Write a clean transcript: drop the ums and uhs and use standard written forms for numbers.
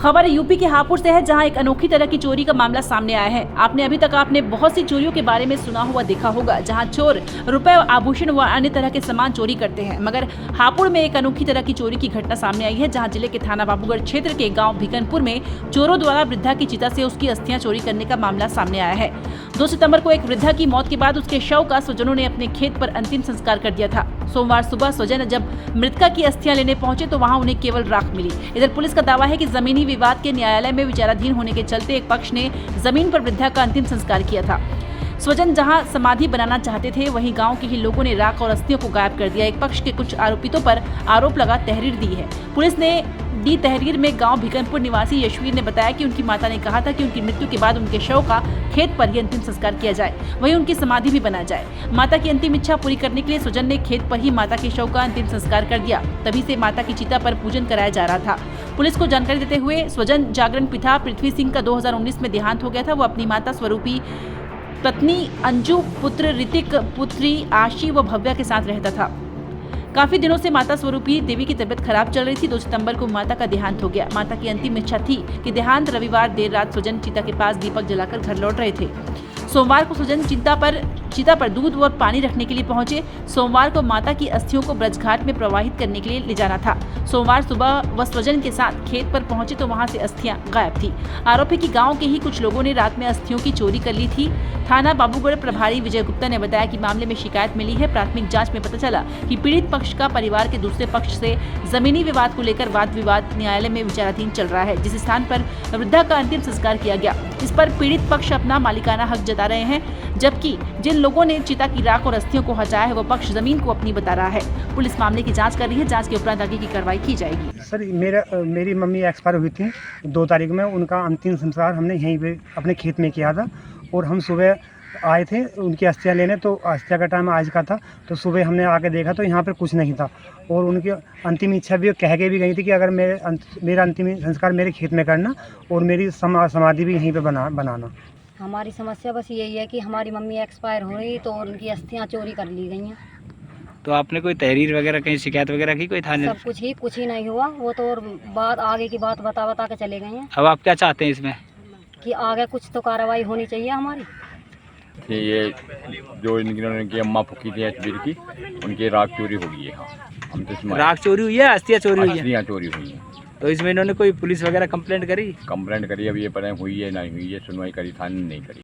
खबर यूपी के हापुड़ से है, जहां एक अनोखी तरह की चोरी का मामला सामने आया है। आपने बहुत सी चोरियों के बारे में सुना हुआ देखा होगा, जहां चोर रुपए, आभूषण व अन्य तरह के सामान चोरी करते हैं, मगर हापुड़ में एक अनोखी तरह की चोरी की घटना सामने आई है, जहां जिले के थाना बाबूगढ़ क्षेत्र के गाँव भिकनपुर में चोरों द्वारा वृद्धा की चिता से उसकी अस्थियां चोरी करने का मामला सामने आया है। 2 सितंबर को एक वृद्धा की मौत के बाद उसके शव का स्वजनों ने अपने खेत पर अंतिम संस्कार कर दिया था। सोमवार सुबह स्वजन जब मृतका की अस्थियां लेने पहुंचे तो वहां उन्हें केवल राख मिली। इधर पुलिस का दावा है कि जमीनी विवाद के न्यायालय में विचाराधीन होने के चलते एक पक्ष ने जमीन पर वृद्धा का अंतिम संस्कार किया था। स्वजन जहां समाधि बनाना चाहते थे, वहीं गांव के ही लोगों ने राख और अस्थियों को गायब कर दिया। एक पक्ष के कुछ आरोपितों पर आरोप लगा तहरीर दी है। पुलिस ने दी तहरीर में गांव भिकनपुर निवासी यशवीर ने बताया कि उनकी माता ने कहा था कि उनकी मृत्यु के बाद उनके शव का खेत पर ही अंतिम संस्कार किया जाए, वहीं उनकी समाधि भी बना जाए। माता की अंतिम इच्छा पूरी करने के लिए स्वजन ने खेत पर ही माता के शव का अंतिम संस्कार कर दिया। तभी से माता की चिता पर पूजन कराया जा रहा था। पुलिस को जानकारी देते हुए स्वजन जागरण पिता पृथ्वी सिंह का 2019 में देहांत हो गया था। वो अपनी माता स्वरूपी, पत्नी अंजू, पुत्र ऋतिक, पुत्री आशी व भव्या के साथ रहता था। काफी दिनों से माता स्वरूपी देवी की तबीयत खराब चल रही थी। 2 सितंबर को माता का देहांत हो गया। माता की अंतिम इच्छा थी कि देहांत रविवार देर रात स्वजन चिता के पास दीपक जलाकर घर लौट रहे थे। सोमवार को स्वजन चिता पर दूध और पानी रखने के लिए पहुंचे। सोमवार को माता की अस्थियों को ब्रजघाट में प्रवाहित करने के लिए ले जाना था। सोमवार सुबह वह स्वजन के साथ खेत पर पहुंचे तो वहां से अस्थियां गायब थी। आरोपी की गांव के ही कुछ लोगों ने रात में अस्थियों की चोरी कर ली थी। थाना बाबूगढ़ प्रभारी विजय गुप्ता ने बताया कि मामले में शिकायत मिली है। प्राथमिक जांच में पता चला कि पीड़ित पक्ष का परिवार के दूसरे पक्ष से जमीनी विवाद को लेकर वाद विवाद न्यायालय में विचाराधीन चल रहा है, जिस स्थान पर वृद्धा का अंतिम संस्कार किया गया। इस पर पीड़ित पक्ष अपना मालिकाना हक जता रहे हैं, जबकि जिन लोगों ने चिता की राख और अस्थियों को हटाया है वो पक्ष जमीन को अपनी बता रहा है। पुलिस मामले की जांच कर रही है। जांच के उपरांत आगे की कार्रवाई की जाएगी। सर, मेरी मम्मी एक्सपायर हुई थी 2 तारीख में। उनका अंतिम संस्कार हमने यहीं पे अपने खेत में किया था और हम सुबह आए थे उनकी अस्थियां लेने। तो अस्थियां का टाइम आज का था, तो सुबह हमने आके देखा तो यहाँ पे कुछ नहीं था। और उनकी अंतिम इच्छा भी कह के भी गई थी कि अगर मेरा अंतिम संस्कार मेरे खेत में करना और मेरी समाधि भी यहीं पे बनाना। हमारी समस्या बस यही है कि हमारी मम्मी एक्सपायर हो रही तो उनकी अस्थियां चोरी कर ली गई हैं। तो आपने कोई तहरीर वगैरह कहीं शिकायत वगैरह की कोई थाने? सब कुछ ही नहीं हुआ। वो तो और बात आगे की बात बता के चले गए हैं। अब आप क्या चाहते हैं इसमें? कि आगे कुछ तो कार्रवाई होनी चाहिए हमारी। कि ये जो इनकी अम्मा फूकी थी एचबीर की, उनकी राख चोरी हो गई है। हाँ, हम तो राख चोरी हुई है, अस्थियां चोरी हुई है? अस्थियां चोरी हुई हैं। तो इसमें इन्होंने कोई पुलिस वगैरह कंप्लेंट करी? कंप्लेंट करी, अब ये पता हुई है नहीं हुई है, सुनवाई करी थाने नहीं करी।